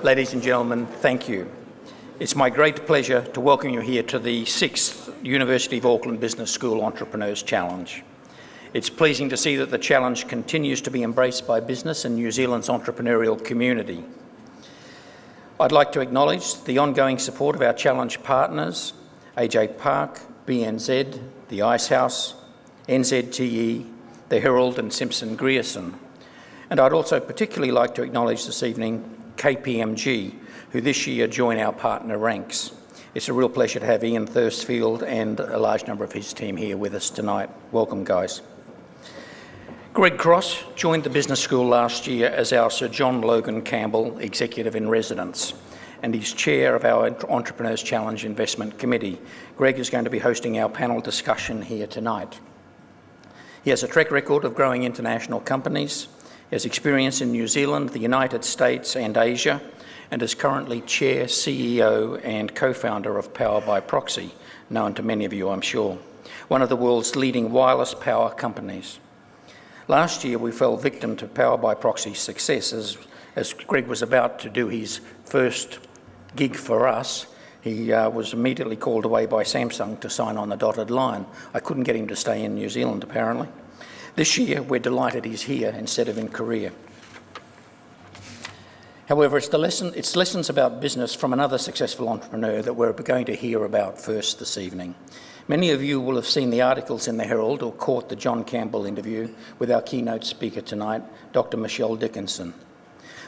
Ladies and gentlemen, thank you. It's my great pleasure to welcome you here to the 6th University of Auckland Business School Entrepreneurs Challenge. It's pleasing to see that the challenge continues to be embraced by business and New Zealand's entrepreneurial community. I'd like to acknowledge the ongoing support of our challenge partners, AJ Park, BNZ, the Icehouse, NZTE, the Herald and Simpson Grierson. And I'd also particularly like to acknowledge this evening KPMG, who this year join our partner ranks. It's a real pleasure to have Ian Thursfield and a large number of his team here with us tonight. Welcome, guys. Greg Cross joined the business school last year as our Sir John Logan Campbell Executive in Residence, and he's chair of our Entrepreneurs Challenge Investment Committee. Greg is going to be hosting our panel discussion here tonight. He has a track record of growing international companies, has experience in New Zealand, the United States and Asia, and is currently chair, CEO and co-founder of By Proxy, known to many of you, I'm sure, one of the world's leading wireless power companies. Last year, we fell victim to By Proxy's success as Greg was about to do his first gig for us. He was immediately called away by Samsung to sign on the dotted line. I couldn't get him to stay in New Zealand, apparently. This year, we're delighted he's here instead of in Korea. However, it's lessons about business from another successful entrepreneur that we're going to hear about first this evening. Many of you will have seen the articles in the Herald or caught the John Campbell interview with our keynote speaker tonight, Dr. Michelle Dickinson.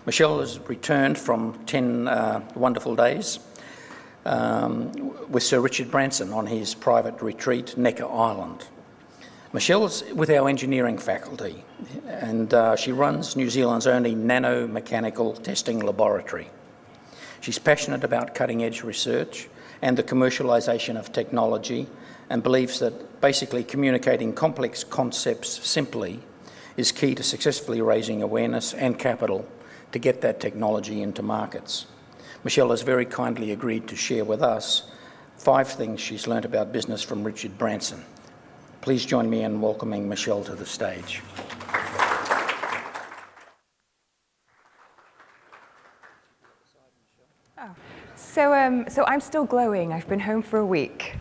Michelle has returned from 10 wonderful days with Sir Richard Branson on his private retreat, Necker Island. Michelle's with our engineering faculty, and she runs New Zealand's only nanomechanical testing laboratory. She's passionate about cutting-edge research and the commercialisation of technology, and believes that basically communicating complex concepts simply is key to successfully raising awareness and capital to get that technology into markets. Michelle has very kindly agreed to share with us 5 things she's learnt about business from Richard Branson. Please join me in welcoming Michelle to the stage. So I'm still glowing. I've been home for a week.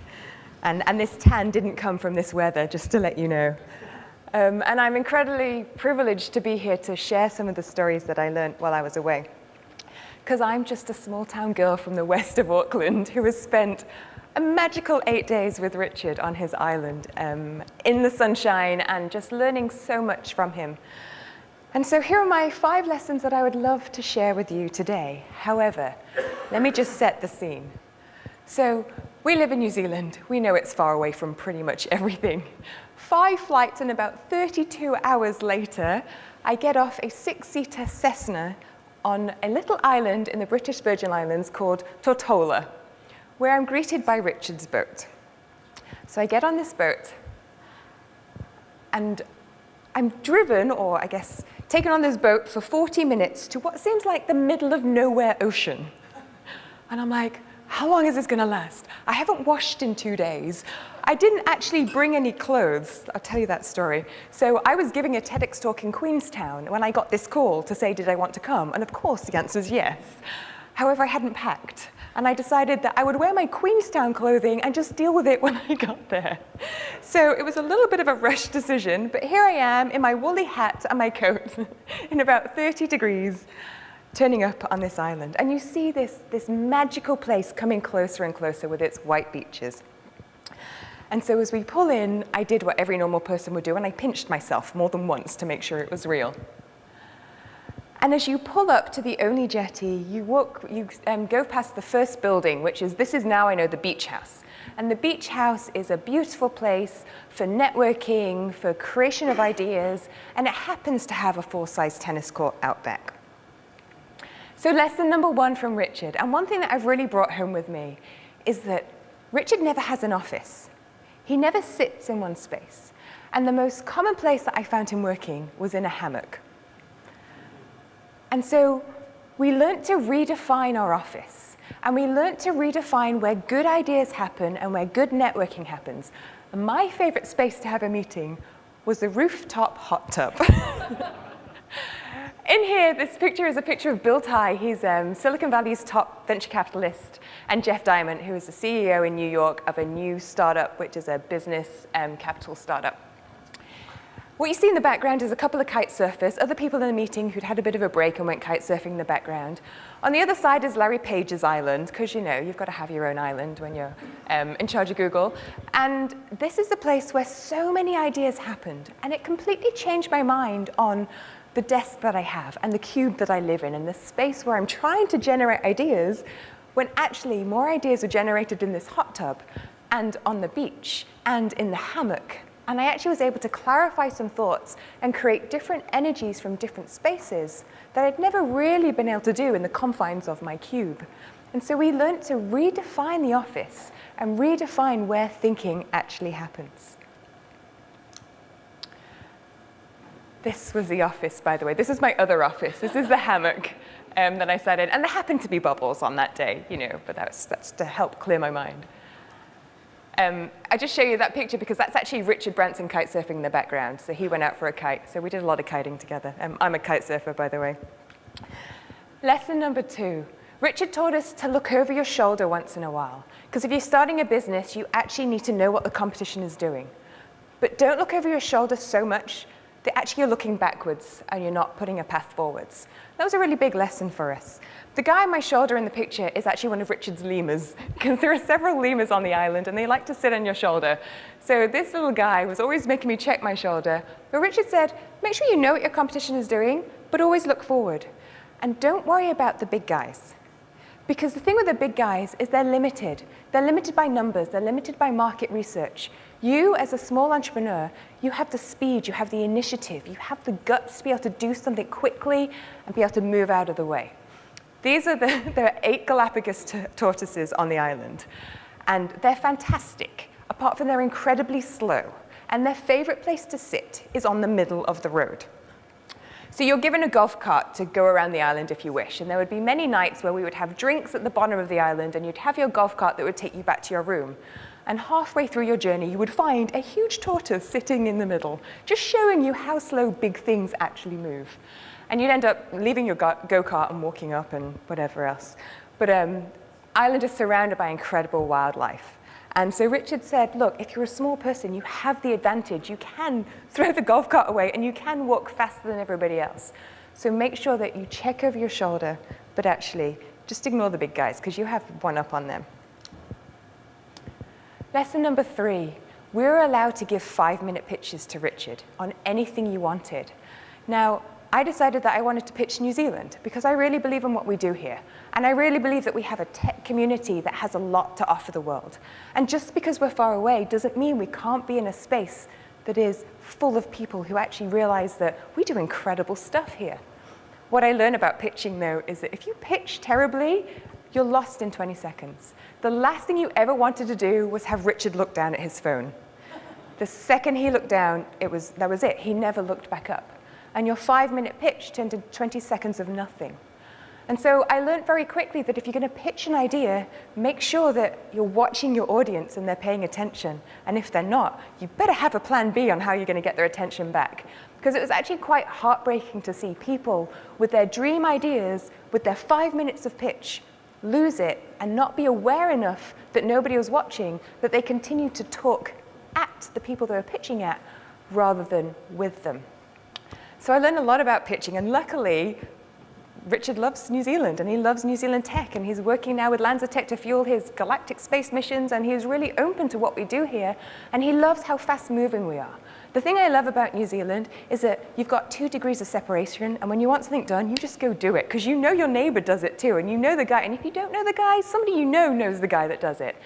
And this tan didn't come from this weather, just to let you know. And I'm incredibly privileged to be here to share some of the stories that I learned while I was away. Because I'm just a small town girl from the west of Auckland who has spent a magical 8 days with Richard on his island in the sunshine and just learning so much from him. And so here are my 5 lessons that I would love to share with you today. However, let me just set the scene. So we live in New Zealand. We know it's far away from pretty much everything. 5 flights and about 32 hours later, I get off a 6-seater Cessna on a little island in the British Virgin Islands called Tortola, where I'm greeted by Richard's boat. So I get on this boat, and I'm driven, or I guess taken on this boat for 40 minutes to what seems like the middle of nowhere ocean. And I'm like, how long is this gonna last? I haven't washed in 2 days. I didn't actually bring any clothes. I'll tell you that story. So I was giving a TEDx talk in Queenstown when I got this call to say, did I want to come? And of course the answer is yes. However, I hadn't packed. And I decided that I would wear my Queenstown clothing and just deal with it when I got there. So it was a little bit of a rushed decision, but here I am in my woolly hat and my coat in about 30 degrees, turning up on this island. And you see this magical place coming closer and closer with its white beaches. And so as we pull in, I did what every normal person would do, and I pinched myself more than once to make sure it was real. And as you pull up to the only jetty, you go past the first building, this is now I know the beach house. And the beach house is a beautiful place for networking, for creation of ideas, and it happens to have a full-size tennis court out back. So lesson number 1 from Richard, and one thing that I've really brought home with me is that Richard never has an office. He never sits in one space. And the most common place that I found him working was in a hammock. And so we learnt to redefine our office, and we learnt to redefine where good ideas happen and where good networking happens. And my favorite space to have a meeting was the Rooftop Hot Tub. In here, this picture is a picture of Bill Tai. He's Silicon Valley's top venture capitalist, and Jeff Diamond, who is the CEO in New York of a new startup, which is a business capital startup. What you see in the background is a couple of kite surfers, other people in the meeting who'd had a bit of a break and went kite surfing in the background. On the other side is Larry Page's island, because you know, you've got to have your own island when you're in charge of Google. And this is the place where so many ideas happened, and it completely changed my mind on the desk that I have and the cube that I live in and the space where I'm trying to generate ideas when actually more ideas are generated in this hot tub and on the beach and in the hammock. And I actually was able to clarify some thoughts and create different energies from different spaces that I'd never really been able to do in the confines of my cube. And so we learned to redefine the office and redefine where thinking actually happens. This was the office, by the way. This is my other office. This is the hammock that I sat in. And there happened to be bubbles on that day, you know, but that's to help clear my mind. I just show you that picture because that's actually Richard Branson kite surfing in the background. So he went out for a kite. So we did a lot of kiting together. I'm a kite surfer, by the way. Lesson number 2. Richard taught us to look over your shoulder once in a while. Because if you're starting a business, you actually need to know what the competition is doing. But don't look over your shoulder so much that actually you're looking backwards and you're not putting a path forwards. That was a really big lesson for us. The guy on my shoulder in the picture is actually one of Richard's lemurs, because there are several lemurs on the island and they like to sit on your shoulder. So this little guy was always making me check my shoulder. But Richard said, make sure you know what your competition is doing, but always look forward. And don't worry about the big guys. Because the thing with the big guys is they're limited. They're limited by numbers, they're limited by market research. You, as a small entrepreneur, you have the speed, you have the initiative, you have the guts to be able to do something quickly and be able to move out of the way. There are 8 Galapagos tortoises on the island, and they're fantastic, apart from they're incredibly slow, and their favorite place to sit is on the middle of the road. So you're given a golf cart to go around the island if you wish, and there would be many nights where we would have drinks at the bottom of the island, and you'd have your golf cart that would take you back to your room. And halfway through your journey, you would find a huge tortoise sitting in the middle, just showing you how slow big things actually move. And you'd end up leaving your go-kart and walking up and whatever else. But Ireland is surrounded by incredible wildlife. And so Richard said, look, if you're a small person, you have the advantage. You can throw the golf cart away and you can walk faster than everybody else. So make sure that you check over your shoulder, but actually just ignore the big guys because you have one up on them. Lesson number 3, we were allowed to give 5-minute pitches to Richard on anything you wanted. Now, I decided that I wanted to pitch New Zealand because I really believe in what we do here. And I really believe that we have a tech community that has a lot to offer the world. And just because we're far away doesn't mean we can't be in a space that is full of people who actually realize that we do incredible stuff here. What I learned about pitching, though, is that if you pitch terribly, you're lost in 20 seconds. The last thing you ever wanted to do was have Richard look down at his phone. The second he looked down, that was it. He never looked back up. And your 5-minute pitch turned into 20 seconds of nothing. And so I learned very quickly that if you're going to pitch an idea, make sure that you're watching your audience and they're paying attention. And if they're not, you better have a plan B on how you're going to get their attention back. Because it was actually quite heartbreaking to see people with their dream ideas, with their 5 minutes of pitch, lose it and not be aware enough that nobody was watching, that they continued to talk at the people they were pitching at rather than with them. So I learned a lot about pitching, and luckily, Richard loves New Zealand, and he loves New Zealand tech, and he's working now with LanzaTech to fuel his galactic space missions, and he's really open to what we do here, and he loves how fast-moving we are. The thing I love about New Zealand is that you've got 2 degrees of separation, and when you want something done, you just go do it, because you know your neighbor does it too, and you know the guy, and if you don't know the guy, somebody you know knows the guy that does it.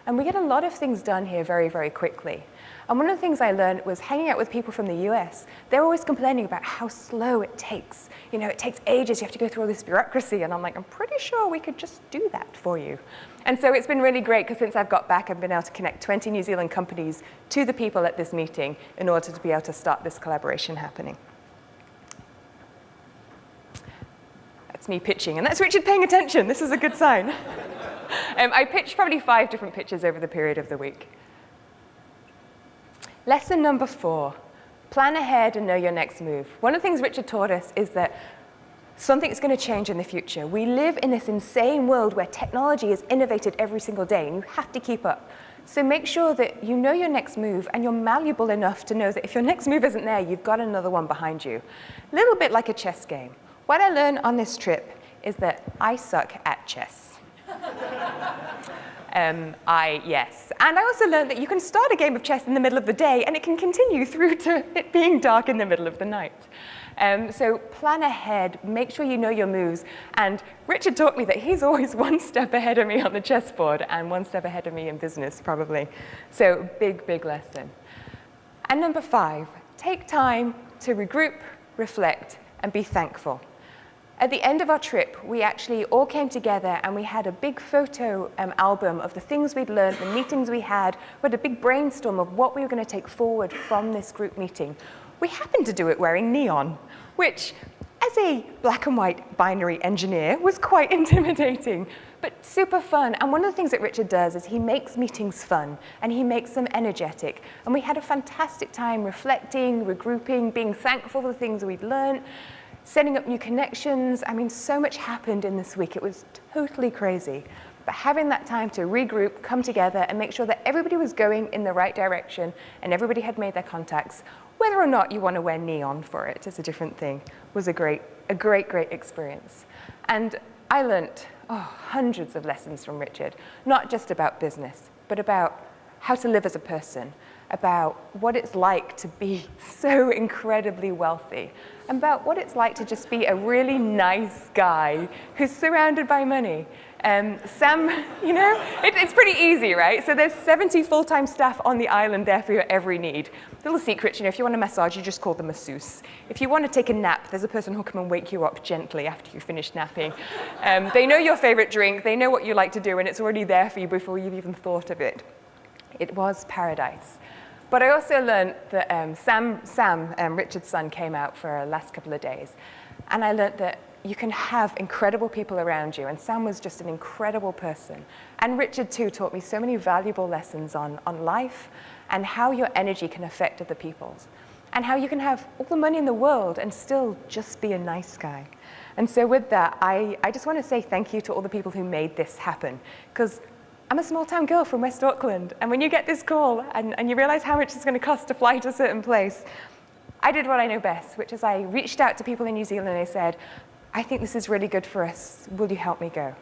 And we get a lot of things done here very, very quickly. And one of the things I learned was hanging out with people from the US. They're always complaining about how slow it takes. You know, it takes ages, you have to go through all this bureaucracy. And I'm like, I'm pretty sure we could just do that for you. And so it's been really great, because since I've got back, I've been able to connect 20 New Zealand companies to the people at this meeting in order to be able to start this collaboration happening. That's me pitching, and that's Richard paying attention. This is a good sign. I pitched probably 5 different pitches over the period of the week. Lesson number 4, plan ahead and know your next move. One of the things Richard taught us is that Something's going to change in the future. We live in this insane world where technology is innovated every single day, and you have to keep up. So make sure that you know your next move, and you're malleable enough to know that if your next move isn't there, you've got another one behind you. A little bit like a chess game. What I learned on this trip is that I suck at chess. Yes. And I also learned that you can start a game of chess in the middle of the day, and it can continue through to it being dark in the middle of the night. So plan ahead, make sure you know your moves. And Richard taught me that he's always one step ahead of me on the chessboard and one step ahead of me in business, probably. So big, big lesson. And number 5, take time to regroup, reflect, and be thankful. At the end of our trip, we actually all came together and we had a big photo album of the things we'd learned, the meetings we had. We had a big brainstorm of what we were going to take forward from this group meeting. We happened to do it wearing neon, which, as a black and white binary engineer, was quite intimidating, but super fun. And one of the things that Richard does is he makes meetings fun, and he makes them energetic. And we had a fantastic time reflecting, regrouping, being thankful for the things we'd learned, setting up new connections. I mean, so much happened in this week. It was totally crazy. But having that time to regroup, come together, and make sure that everybody was going in the right direction and everybody had made their contacts, whether or not you want to wear neon for it is a different thing, was a great experience. And I learnt hundreds of lessons from Richard, not just about business, but about how to live as a person, about what it's like to be so incredibly wealthy, about what it's like to just be a really nice guy who's surrounded by money. Sam, you know, it's pretty easy, right? So there's 70 full-time staff on the island there for your every need. Little secret, you know, if you want a massage, you just call the masseuse. If you want to take a nap, there's a person who'll come and wake you up gently after you finish napping. They know your favorite drink, they know what you like to do, and it's already there for you before you've even thought of it. It was paradise. But I also learned that Sam, Richard's son, came out for our last couple of days. And I learned that you can have incredible people around you. And Sam was just an incredible person. And Richard, too, taught me so many valuable lessons on life and how your energy can affect other people's. And how you can have all the money in the world and still just be a nice guy. And so with that, I just want to say thank you to all the people who made this happen. Because I'm a small-town girl from West Auckland, and when you get this call and you realize how much it's going to cost to fly to a certain place, I did what I know best, which is I reached out to people in New Zealand and I said, I think this is really good for us. Will you help me go?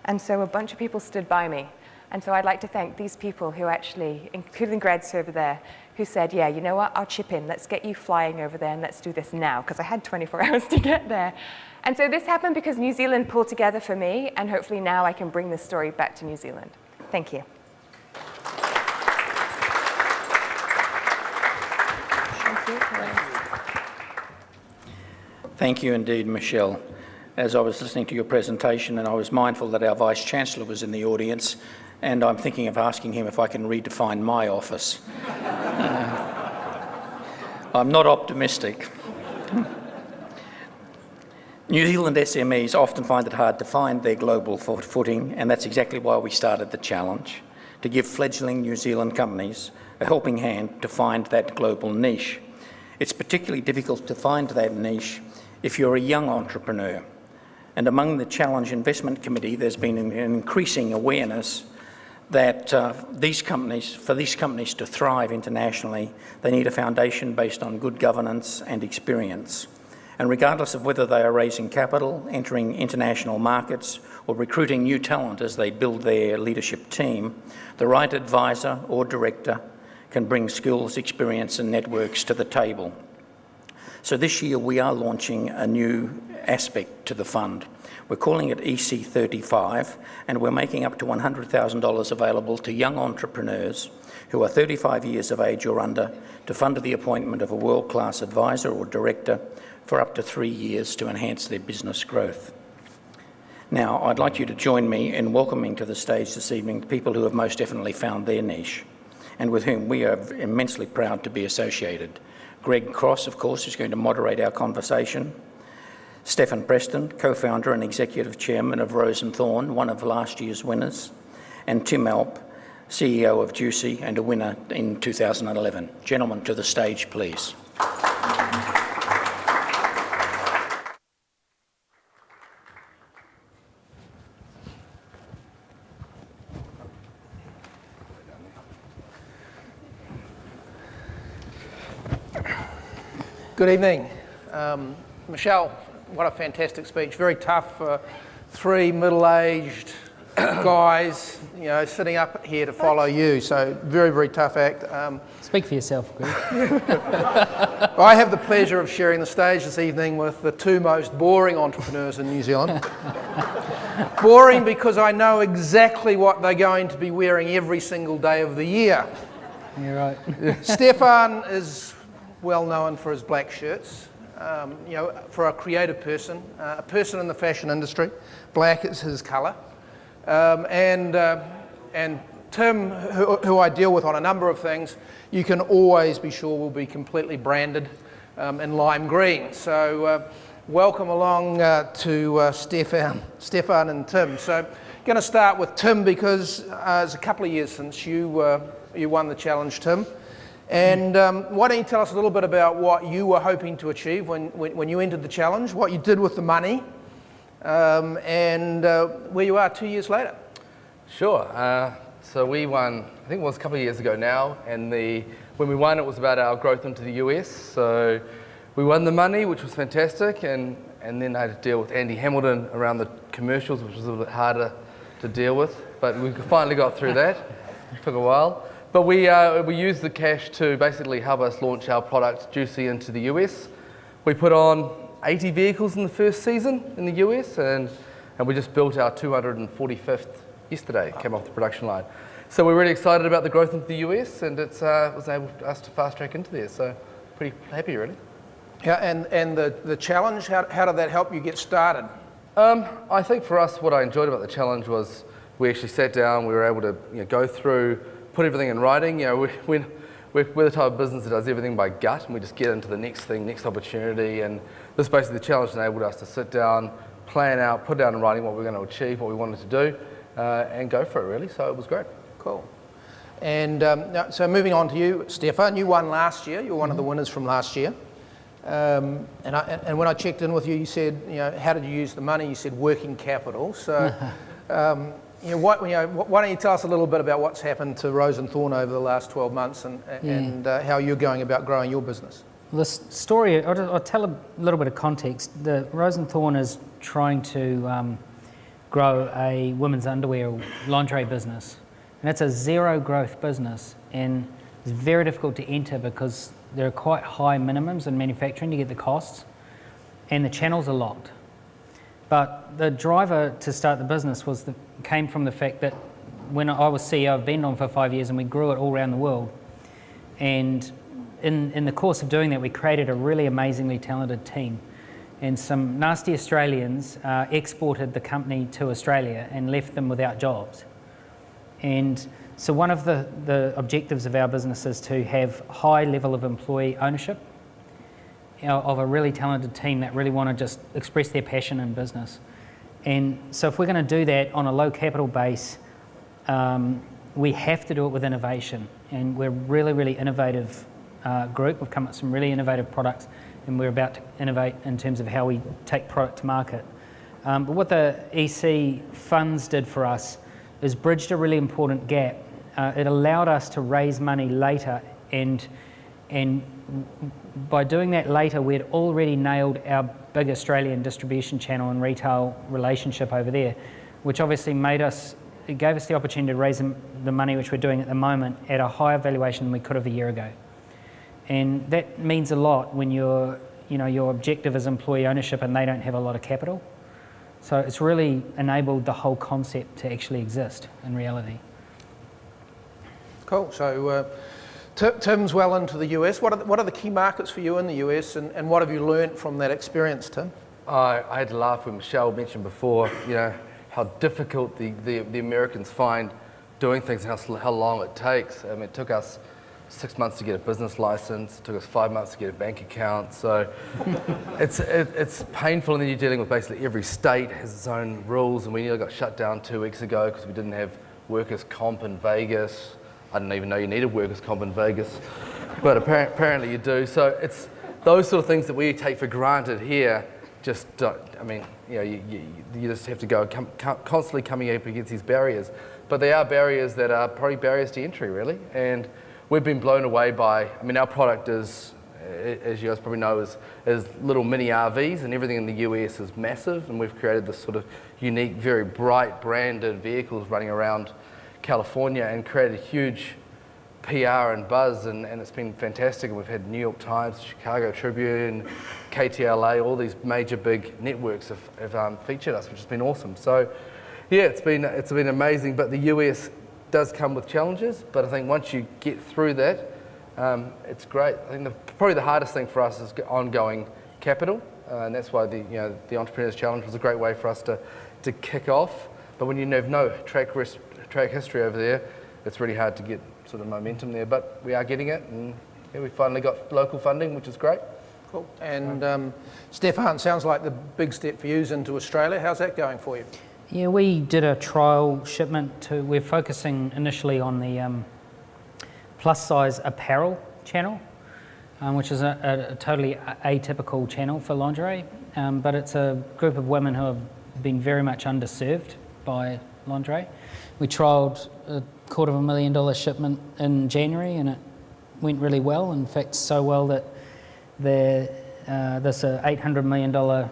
And so a bunch of people stood by me. And so I'd like to thank these people who actually, including Greg's over there, who said, yeah, you know what, I'll chip in. Let's get you flying over there and let's do this now, because I had 24 hours to get there. And so this happened because New Zealand pulled together for me, and hopefully now I can bring this story back to New Zealand. Thank you. Thank you indeed, Michelle. As I was listening to your presentation, and I was mindful that our Vice-Chancellor was in the audience, and I'm thinking of asking him if I can redefine my office. I'm not optimistic. New Zealand SMEs often find it hard to find their global footing, and that's exactly why we started the challenge, to give fledgling New Zealand companies a helping hand to find that global niche. It's particularly difficult to find that niche if you're a young entrepreneur. And among the Challenge Investment Committee, there's been an increasing awareness that for these companies to thrive internationally, they need a foundation based on good governance and experience. And regardless of whether they are raising capital, entering international markets, or recruiting new talent as they build their leadership team, the right advisor or director can bring skills, experience, and networks to the table. So this year we are launching a new aspect to the fund. We're calling it EC35, and we're making up to $100,000 available to young entrepreneurs who are 35 years of age or under to fund the appointment of a world-class advisor or director for up to 3 years to enhance their business growth. Now, I'd like you to join me in welcoming to the stage this evening people who have most definitely found their niche and with whom we are immensely proud to be associated. Greg Cross, of course, is going to moderate our conversation. Stephen Preston, co-founder and executive chairman of Rose and Thorn, one of last year's winners, and Tim Alp, CEO of Juicy and a winner in 2011. Gentlemen, to the stage, please. Good evening. Michelle, what a fantastic speech. Very tough for three middle-aged guys, sitting up here to follow you. So very, very tough act. Speak for yourself, Greg. I have the pleasure of sharing the stage this evening with the two most boring entrepreneurs in New Zealand. Boring because I know exactly what they're going to be wearing every single day of the year. You're right. Stefan is well known for his black shirts. For a creative person, a person in the fashion industry, black is his colour. And Tim, who I deal with on a number of things, you can always be sure will be completely branded in lime green. So welcome along to Stefan and Tim. So going to start with Tim because it's a couple of years since you won the challenge, Tim. And why don't you tell us a little bit about what you were hoping to achieve when you entered the challenge, what you did with the money, and where you are 2 years later. Sure. So we won, I think it was a couple of years ago now, and when we won it was about our growth into the US. So we won the money, which was fantastic, and then I had to deal with Andy Hamilton around the commercials, which was a little bit harder to deal with, but we finally got through that. It took a while. But we used the cash to basically help us launch our product, Juicy, into the US. We put on 80 vehicles in the first season in the US, and we just built our 245th yesterday, came off the production line. So we're really excited about the growth into the US, and it was able for us to fast track into there, so pretty happy really. Yeah, and the challenge, how did that help you get started? I think for us, what I enjoyed about the challenge was we actually sat down, we were able to go through, put everything in writing. We're the type of business that does everything by gut, and we just get into the next thing, next opportunity. And this basically the challenge enabled us to sit down, plan out, put down in writing what we're going to achieve, what we wanted to do, and go for it really. So it was great. Cool. And so moving on to you, Stefan, you won last year. You were one of the winners from last year. And when I checked in with you, you said, how did you use the money? You said working capital. So. Why don't you tell us a little bit about what's happened to Rose and Thorn over the last 12 months and how you're going about growing your business? Well, the story, I'll tell a little bit of context. The Rose and Thorn is trying to grow a women's underwear lingerie business. And it's a zero growth business, and it's very difficult to enter because there are quite high minimums in manufacturing to get the costs, and the channels are locked. But the driver to start the business came from the fact that when I was CEO of Bendon for 5 years and we grew it all around the world, and in the course of doing that we created a really amazingly talented team, and some nasty Australians exported the company to Australia and left them without jobs. And so one of the objectives of our business is to have high level of employee ownership of a really talented team that really want to just express their passion in business. And so if we're going to do that on a low capital base, we have to do it with innovation. And we're a really, really innovative group. We've come up with some really innovative products, and we're about to innovate in terms of how we take product to market. But what the EC funds did for us is bridged a really important gap. It allowed us to raise money later, and by doing that later, we'd already nailed our big Australian distribution channel and retail relationship over there, which obviously it gave us the opportunity to raise the money which we're doing at the moment at a higher valuation than we could have a year ago. And that means a lot when your objective is employee ownership and they don't have a lot of capital. So it's really enabled the whole concept to actually exist in reality. Cool. So Tim's well into the US. What are the key markets for you in the US, and what have you learnt from that experience, Tim? I had to laugh when Michelle mentioned before, how difficult the Americans find doing things and how long it takes. I mean, it took us 6 months to get a business license. It took us 5 months to get a bank account. So it's painful, and then you're dealing with basically every state has its own rules, and we nearly got shut down 2 weeks ago because we didn't have workers' comp in Vegas. I didn't even know you needed workers' comp in Vegas, but apparently you do. So it's those sort of things that we take for granted here. Just don't, you just have to go constantly coming up against these barriers. But they are barriers that are probably barriers to entry, really. And we've been blown away by, our product is as you guys probably know, is little mini RVs, and everything in the US is massive, and we've created this sort of unique, very bright branded vehicles running around California and created a huge PR and buzz, and it's been fantastic. And we've had New York Times, Chicago Tribune, KTLA, all these major big networks have featured us, which has been awesome. So yeah, it's been amazing, but the US does come with challenges, but I think once you get through that, it's great. I think probably the hardest thing for us is ongoing capital, and that's why the Entrepreneurs Challenge was a great way for us to kick off. But when you have no track history over there, it's really hard to get sort of momentum there. But we are getting it, and yeah, we finally got local funding, which is great. Cool. And Stefan, sounds like the big step for you is into Australia. How's that going for you? Yeah, we did a trial shipment we're focusing initially on the plus size apparel channel, which is a totally atypical channel for lingerie, but it's a group of women who have been very much underserved by lingerie. We trialled a $250,000 shipment in January, and it went really well. In fact, so well that this $800 million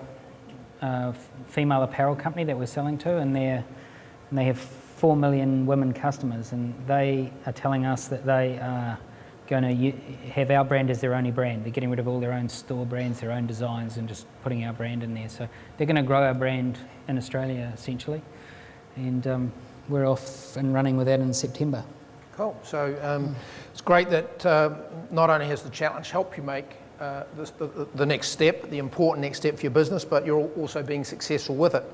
female apparel company that we're selling to, and they have 4 million women customers, and they are telling us that they are going to have our brand as their only brand. They're getting rid of all their own store brands, their own designs, and just putting our brand in there. So they're going to grow our brand in Australia, essentially. And we're off and running with that in September. Cool. So it's great that not only has the challenge helped you make the next step, the important next step for your business, but you're also being successful with it.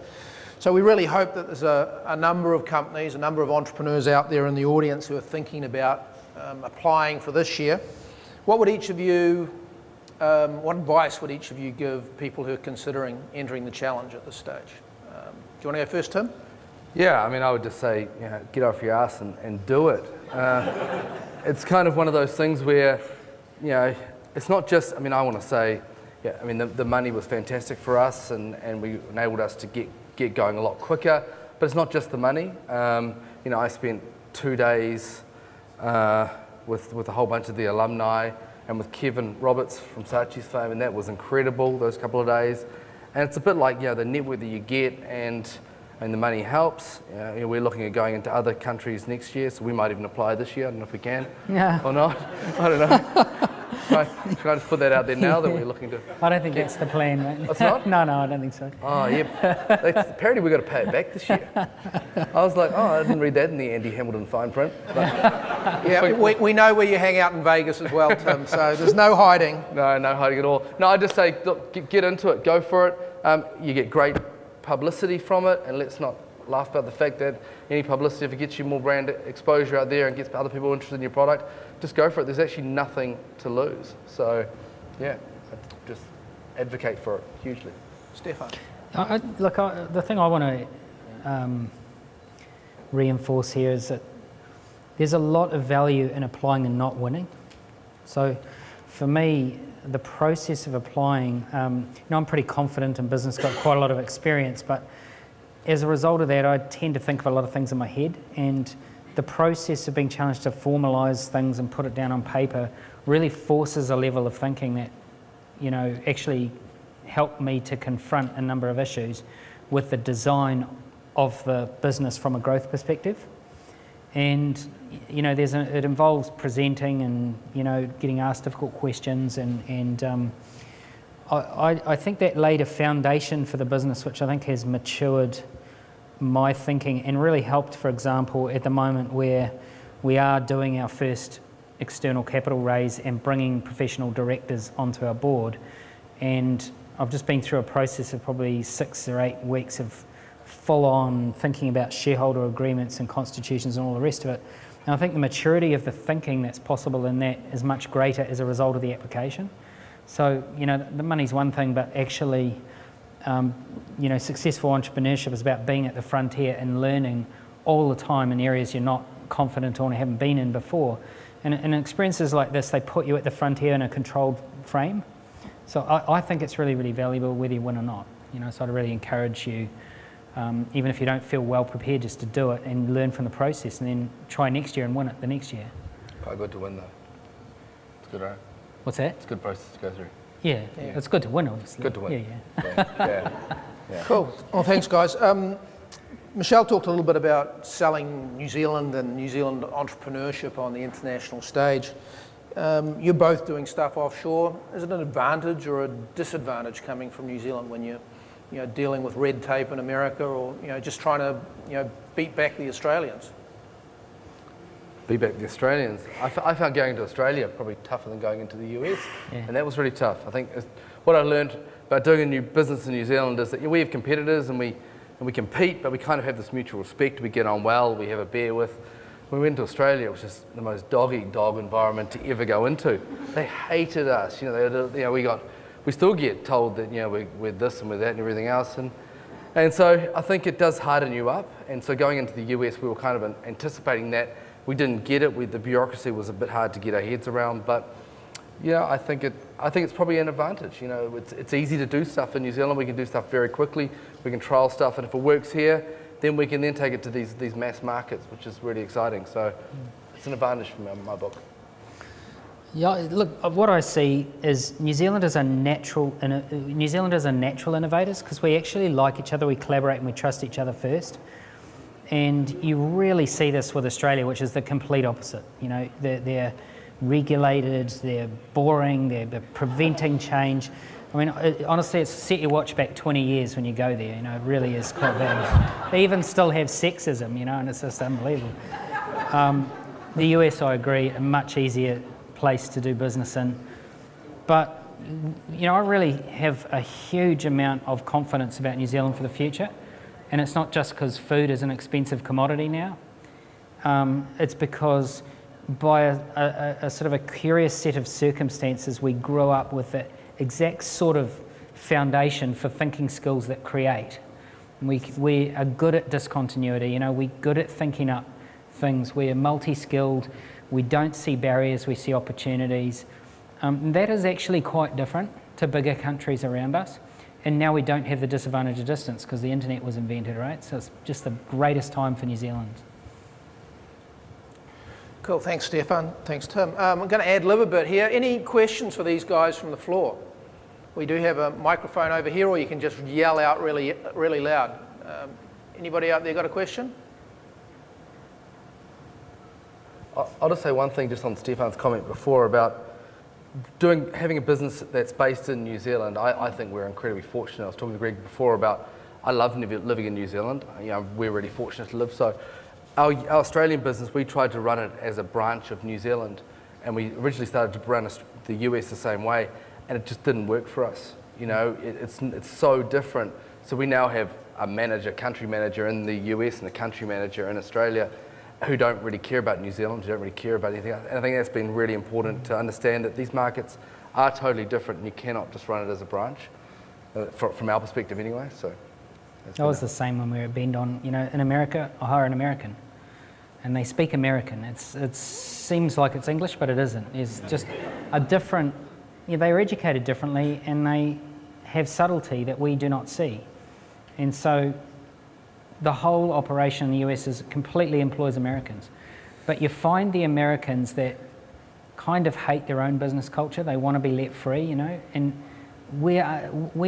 So we really hope that there's a number of companies, a number of entrepreneurs out there in the audience who are thinking about applying for this year. What would each of you, what advice would each of you give people who are considering entering the challenge at this stage? Do you want to go first, Tim? Yeah, I mean, I would just say, get off your ass and do it. It's kind of one of those things where, it's not just, I want to say, the money was fantastic for us, and we enabled us to get going a lot quicker, but it's not just the money. I spent 2 days with a whole bunch of the alumni and with Kevin Roberts from Saatchi's fame, and that was incredible, those couple of days. And it's a bit like, the network that you get, and the money helps. We're looking at going into other countries next year, so we might even apply this year. I don't know if we can or not. I don't know. Can I just put that out there now that we're looking to... I don't think that's the plan, mate. It's not? No, I don't think so. Oh, yeah. Apparently we've got to pay it back this year. I was like, I didn't read that in the Andy Hamilton fine print. Yeah, we know where you hang out in Vegas as well, Tim, so there's no hiding. No hiding at all. No, I just say, look, get into it, go for it. You get great publicity from it, and let's not laugh about the fact that any publicity, if it gets you more brand exposure out there and gets other people interested in your product, just go for it. There's actually nothing to lose. So, yeah, just advocate for it hugely. Stefan? The thing I want to reinforce here is that there's a lot of value in applying and not winning. So, for me, the process of applying, I'm pretty confident in business, got quite a lot of experience, but as a result of that, I tend to think of a lot of things in my head, and the process of being challenged to formalise things and put it down on paper really forces a level of thinking that, actually helped me to confront a number of issues with the design of the business from a growth perspective. And it involves presenting and getting asked difficult questions, and I think that laid a foundation for the business, which I think has matured my thinking and really helped, for example, at the moment where we are doing our first external capital raise and bringing professional directors onto our board. And I've just been through a process of probably 6 or 8 weeks of full-on thinking about shareholder agreements and constitutions and all the rest of it. And I think the maturity of the thinking that's possible in that is much greater as a result of the application. So, the money's one thing, but actually, successful entrepreneurship is about being at the frontier and learning all the time in areas you're not confident on or haven't been in before. And experiences like this, they put you at the frontier in a controlled frame. So I think it's really, really valuable whether you win or not. So I'd really encourage you, even if you don't feel well prepared, just to do it and learn from the process, and then try next year and win it the next year. Quite good to win though. It's good, right? What's that? It's a good process to go through. Yeah, it's good to win, obviously. Good to win. Yeah. Cool. Well, thanks, guys. Michelle talked a little bit about selling New Zealand and New Zealand entrepreneurship on the international stage. You're both doing stuff offshore. Is it an advantage or a disadvantage coming from New Zealand when you're dealing with red tape in America, or just trying to beat back the Australians? Beat back the Australians. I found going to Australia probably tougher than going into the US, and that was really tough. I think what I learned about doing a new business in New Zealand is that we have competitors and we compete, but we kind of have this mutual respect. We get on well. We have a beer with. When we went to Australia, it was just the most dog-eat-dog environment to ever go into. They hated us. We still get told that we're this and we're that and everything else, and so I think it does harden you up. And so going into the US, we were kind of anticipating that. We didn't get it. The bureaucracy was a bit hard to get our heads around, but I think it's probably an advantage. It's easy to do stuff in New Zealand. We can do stuff very quickly. We can trial stuff, and if it works here, then we can then take it to these mass markets, which is really exciting. So it's an advantage from my book. Yeah, look, what I see is New Zealanders are natural innovators because we actually like each other, we collaborate and we trust each other first. And you really see this with Australia, which is the complete opposite. They're regulated, they're boring, they're preventing change. I mean, honestly, it's set your watch back 20 years when you go there. It really is quite bad. They even still have sexism, and it's just unbelievable. The US, I agree, a much easier place to do business in. But, I really have a huge amount of confidence about New Zealand for the future. And it's not just because food is an expensive commodity now. It's because by a sort of a curious set of circumstances, we grew up with the exact sort of foundation for thinking skills that create. We are good at discontinuity, we're good at thinking up things. We're multi-skilled, we don't see barriers, we see opportunities. That is actually quite different to bigger countries around us. And now we don't have the disadvantage of distance because the internet was invented, right? So it's just the greatest time for New Zealand. Cool, thanks Stefan, thanks Tim. I'm going to ad lib a bit here. Any questions for these guys from the floor? We do have a microphone over here, or you can just yell out really, really loud. Anybody out there got a question? I'll just say one thing just on Stefan's comment before about having a business that's based in New Zealand. I think we're incredibly fortunate. I was talking to Greg before about I love living in New Zealand. We're really fortunate to live. So our Australian business, we tried to run it as a branch of New Zealand, and we originally started to run the US the same way, and it just didn't work for us. It's so different. So we now have a country manager in the US and a country manager in Australia who don't really care about New Zealand, who don't really care about anything else. And I think that's been really important to understand that these markets are totally different and you cannot just run it as a branch, from our perspective anyway. So that was the same when we were at Bendon. In America, I hire an American and they speak American. It seems like it's English, but it isn't. It's just a different, they're educated differently and they have subtlety that we do not see. And so the whole operation in the US completely employs Americans. But you find the Americans that kind of hate their own business culture. They want to be let free, and we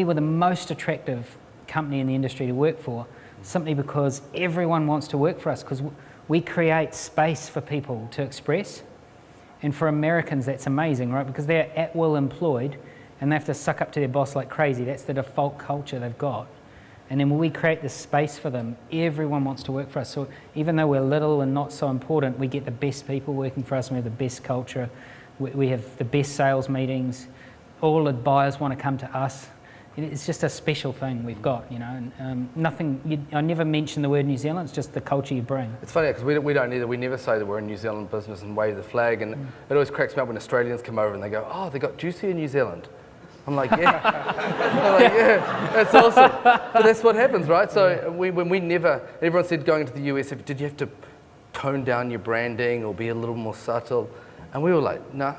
were the most attractive company in the industry to work for, simply because everyone wants to work for us, because we create space for people to express. And for Americans, that's amazing, right? Because they're at will employed and they have to suck up to their boss like crazy. That's the default culture they've got. And then when we create this space for them, everyone wants to work for us. So even though we're little and not so important, we get the best people working for us and we have the best culture. We have the best sales meetings. All the buyers want to come to us. It's just a special thing we've got, I never mention the word New Zealand, it's just the culture you bring. It's funny because we don't either. We never say that we're a New Zealand business and wave the flag. And it always cracks me up when Australians come over and they go, "Oh, they got juicy in New Zealand." I'm like, yeah. Yeah, that's awesome. But that's what happens, right? So when we never, everyone said going to the US, did you have to tone down your branding or be a little more subtle? And we were like, no,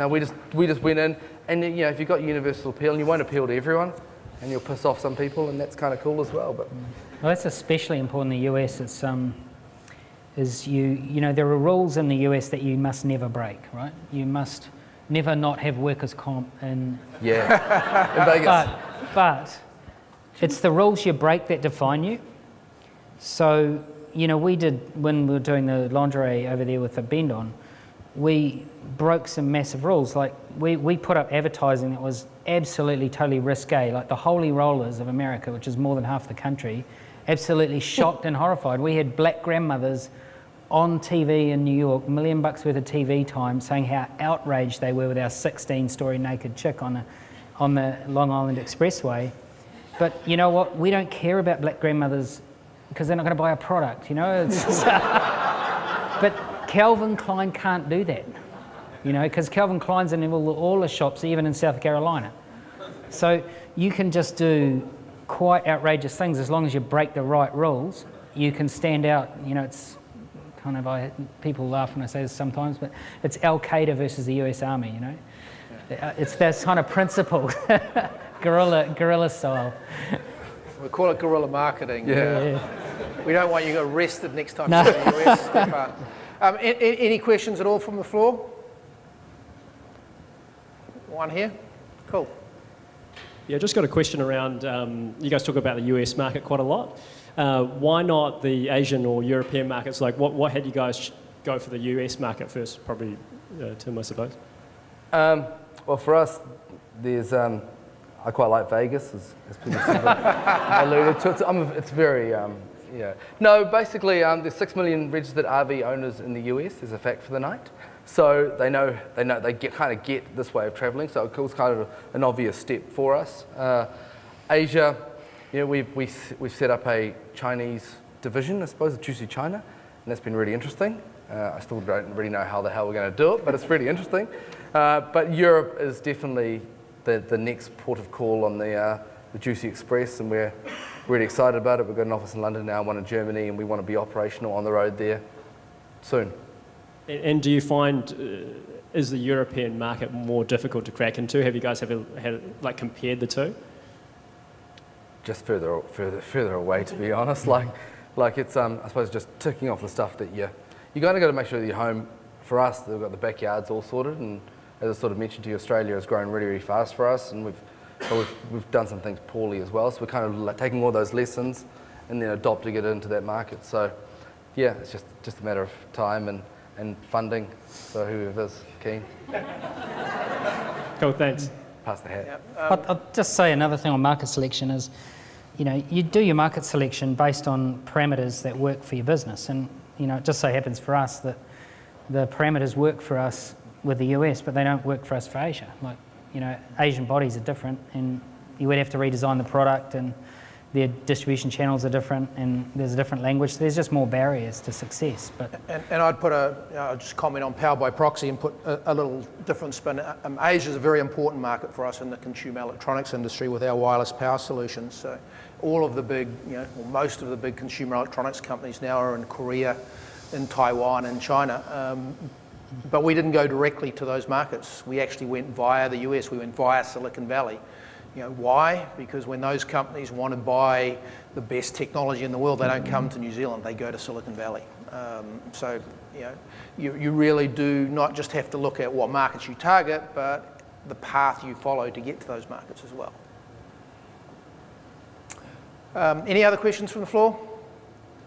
we just went in. And if you've got universal appeal, and you won't appeal to everyone, and you'll piss off some people, and that's kind of cool as well. But that's especially important in the US. It's there are rules in the US that you must never break, right? You must never not have workers' comp in Yeah, in Vegas. But it's the rules you break that define you. So, you know, we did, when we were doing the lingerie over there with the Bendon, we broke some massive rules. Like, we put up advertising that was absolutely, totally risque. Like the Holy Rollers of America, which is more than half the country, absolutely shocked and horrified. We had black grandmothers on TV in New York, $1 million worth of TV time, saying how outraged they were with our 16-story naked chick on the Long Island Expressway. But you know what? We don't care about black grandmothers because they're not going to buy a product, you know? But Calvin Klein can't do that, you know, because Calvin Klein's in all the shops, even in South Carolina. So you can just do quite outrageous things as long as you break the right rules. You can stand out, you know, it's kind of, people laugh when I say this sometimes, but it's Al-Qaeda versus the US Army, you know? It's that kind of principle, guerrilla style. We call it guerrilla marketing. Yeah. We don't want you arrested next time No. you go to the US, Stefan. Any questions at all from the floor? One here? Cool. Yeah, just got a question around, you guys talk about the US market quite a lot. Why not the Asian or European markets? Like, what had you guys go for the US market first? Probably Tim, I suppose. Well, for us, there's I quite like Vegas, as people alluded to. It's very yeah. No, basically, there's 6 million registered RV owners in the US. Is a fact for the night. So they kind of get this way of travelling. So it was kind of an obvious step for us. Asia. You know, we've set up a Chinese division, I suppose, of Juicy China, and that's been really interesting. I still don't really know how the hell we're going to do it, but it's really interesting. But Europe is definitely the next port of call on the Juicy Express, and we're really excited about it. We've got an office in London now, one in Germany, and we want to be operational on the road there soon. And do you find, is the European market more difficult to crack into? Have you guys had compared the two? Just further away, to be honest. Like it's I suppose just ticking off the stuff that you kind of got to make sure that you're home. For us, we've got the backyards all sorted, and as I sort of mentioned to you, Australia has grown really, really fast for us, and we've done some things poorly as well. So we're kind of like taking all those lessons and then adopting it into that market. So yeah, it's just a matter of time and funding. So whoever's keen. Cool, thanks. Pass the hat. I'll just say another thing on market selection is, you know, you do your market selection based on parameters that work for your business. And, you know, it just so happens for us that the parameters work for us with the US, but they don't work for us for Asia. Like, you know, Asian bodies are different, and you would have to redesign the product, and their distribution channels are different, and there's a different language. So there's just more barriers to success. But And I'd put just comment on Power by Proxy and put a little different spin. Asia is a very important market for us in the consumer electronics industry with our wireless power solutions. So all of the big, most of the big consumer electronics companies now are in Korea, in Taiwan, and China. But we didn't go directly to those markets. We actually went via the US. We went via Silicon Valley. You know, why? Because when those companies want to buy the best technology in the world, they don't come to New Zealand, they go to Silicon Valley. So, you know, you really do not just have to look at what markets you target, but the path you follow to get to those markets as well. Any other questions from the floor?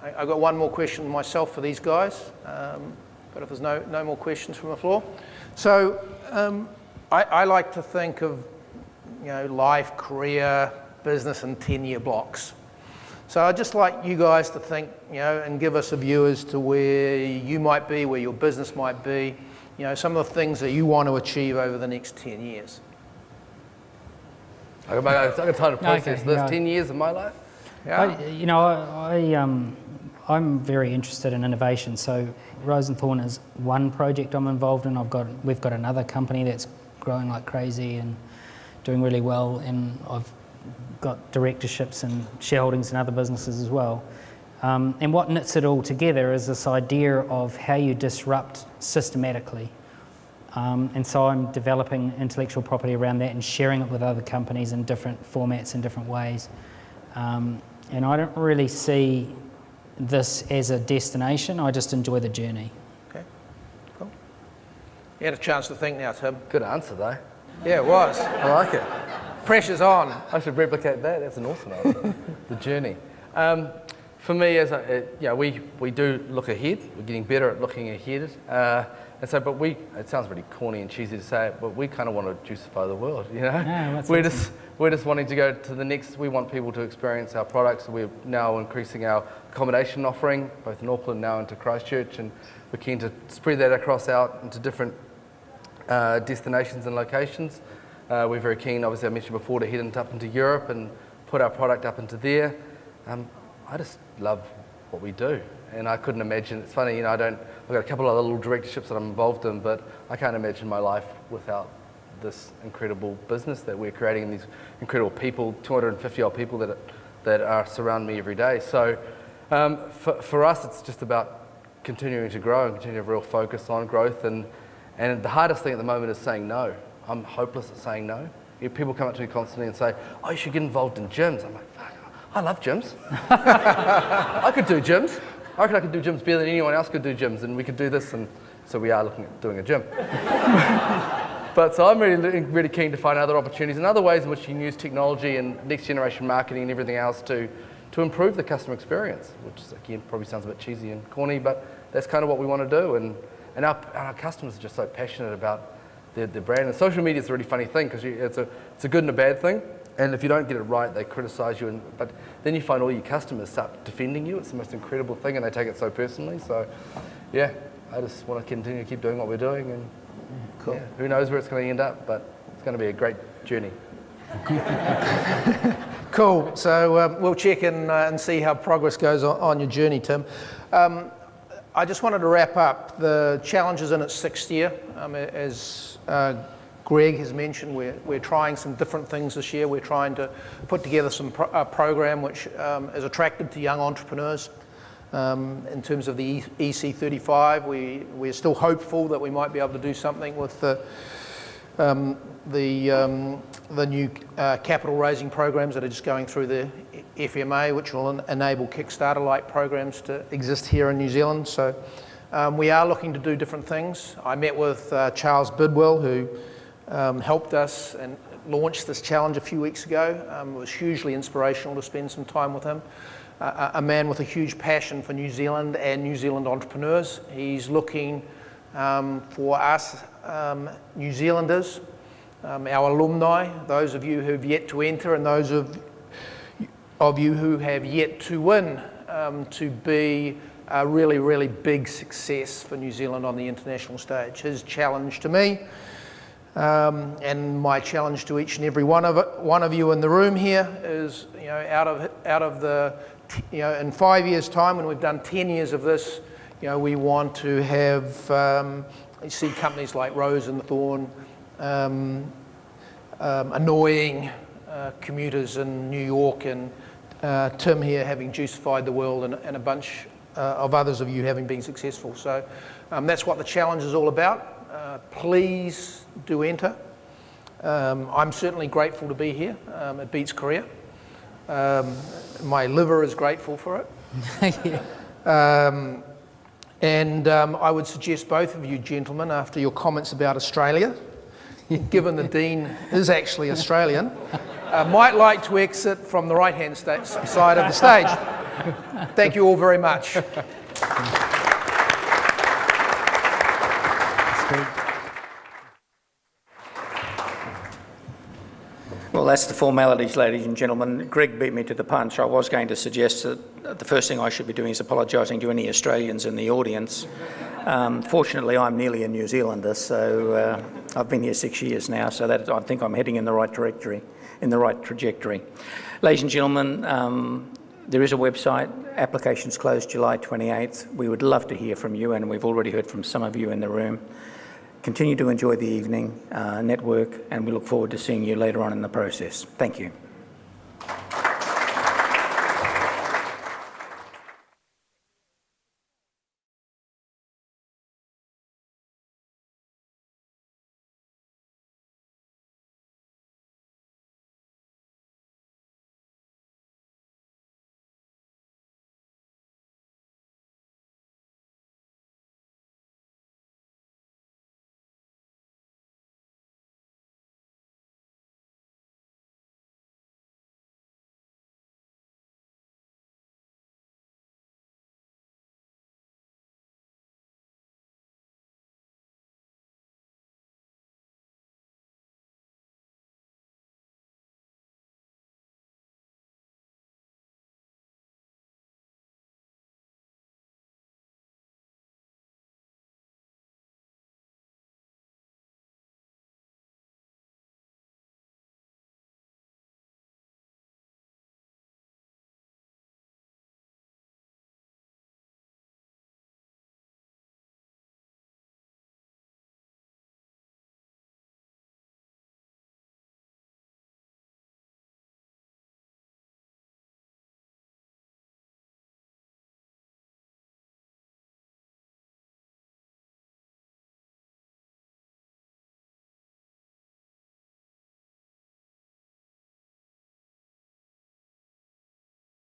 I've got one more question myself for these guys, but if there's no more questions from the floor. So I like to think of life, career, business in 10-year blocks. So I'd just like you guys to think, and give us a view as to where you might be, where your business might be, some of the things that you want to achieve over the next 10 years. I got time to process Okay, this. right. 10 years of my life? Yeah. I'm very interested in innovation. So Rose and Thorn is one project I'm involved in. We've got another company that's growing like crazy and doing really well, and I've got directorships and shareholdings in other businesses as well. And what knits it all together is this idea of how you disrupt systematically. And so I'm developing intellectual property around that and sharing it with other companies in different formats and different ways. And I don't really see this as a destination, I just enjoy the journey. Okay, cool. You had a chance to think now, Tim. Good answer, though. Yeah, it was. I like it. Pressure's on. I should replicate that. That's an awesome answer. The journey. For me, we do look ahead. We're getting better at looking ahead. And so, it sounds really corny and cheesy to say it, but we kind of want to juicify the world, you know? Yeah, We're just wanting to go to the next, we want people to experience our products. We're now increasing our accommodation offering, both in Auckland now into Christchurch, and we're keen to spread that across out into different destinations and locations. We're very keen, obviously I mentioned before, to head up into Europe and put our product up into there. I just love what we do, and I couldn't imagine, it's funny, you know, I've got a couple of little directorships that I'm involved in, but I can't imagine my life without this incredible business that we're creating and these incredible people, 250 odd people that are surround me every day. So for us, it's just about continuing to grow and continuing to have real focus on growth, and the hardest thing at the moment is saying no. I'm hopeless at saying no. People come up to me constantly and say, oh, you should get involved in gyms. I'm like, fuck, I love gyms. I could do gyms. I reckon I could do gyms better than anyone else could do gyms, and we could do this, and so we are looking at doing a gym. But so I'm really keen to find other opportunities and other ways in which you can use technology and next generation marketing and everything else to improve the customer experience, which again probably sounds a bit cheesy and corny, but that's kind of what we want to do. And our customers are just so passionate about their brand. And social media is a really funny thing because it's a good and a bad thing. And if you don't get it right, they criticise you. But then you find all your customers start defending you. It's the most incredible thing, and they take it so personally. So, yeah, I just want to continue to keep doing what we're doing. And cool. Yeah, who knows where it's going to end up, but it's going to be a great journey. Cool. So we'll check in and see how progress goes on your journey, Tim. I just wanted to wrap up. The challenge is in its 6th year. As Greg has mentioned, we're trying some different things this year. We're trying to put together a program which is attractive to young entrepreneurs. In terms of the EC35, we're still hopeful that we might be able to do something with the new capital raising programs that are just going through the FMA, which will enable Kickstarter-like programs to exist here in New Zealand. So we are looking to do different things. I met with Charles Bidwell, who helped us and launched this challenge a few weeks ago. It was hugely inspirational to spend some time with him. A man with a huge passion for New Zealand and New Zealand entrepreneurs. He's looking for us, New Zealanders, our alumni, those of you who've yet to enter and those of you who have yet to win, to be a really, really big success for New Zealand on the international stage. His challenge to me, and my challenge to each and every one of you in the room here is, you know, out of the, you know, in 5 years' time, when we've done 10 years of this, you know, we want to have you see companies like Rose and Thorn annoying commuters in New York, and Tim here having juicified the world, and a bunch of others of you having been successful. So that's what the challenge is all about. Please do enter. I'm certainly grateful to be here. It beats Korea. My liver is grateful for it. Yeah. And I would suggest both of you gentlemen, after your comments about Australia, given the Dean is actually Australian, might like to exit from the right-hand side of the stage. Thank you all very much. Well, that's the formalities, ladies and gentlemen. Greg beat me to the punch. I was going to suggest that the first thing I should be doing is apologising to any Australians in the audience. Fortunately, I'm nearly a New Zealander, so I've been here 6 years now, so that I think I'm heading in the right trajectory. Ladies and gentlemen, there is a website. Applications close July 28th. We would love to hear from you, and we've already heard from some of you in the room. Continue to enjoy the evening, network, and we look forward to seeing you later on in the process. Thank you.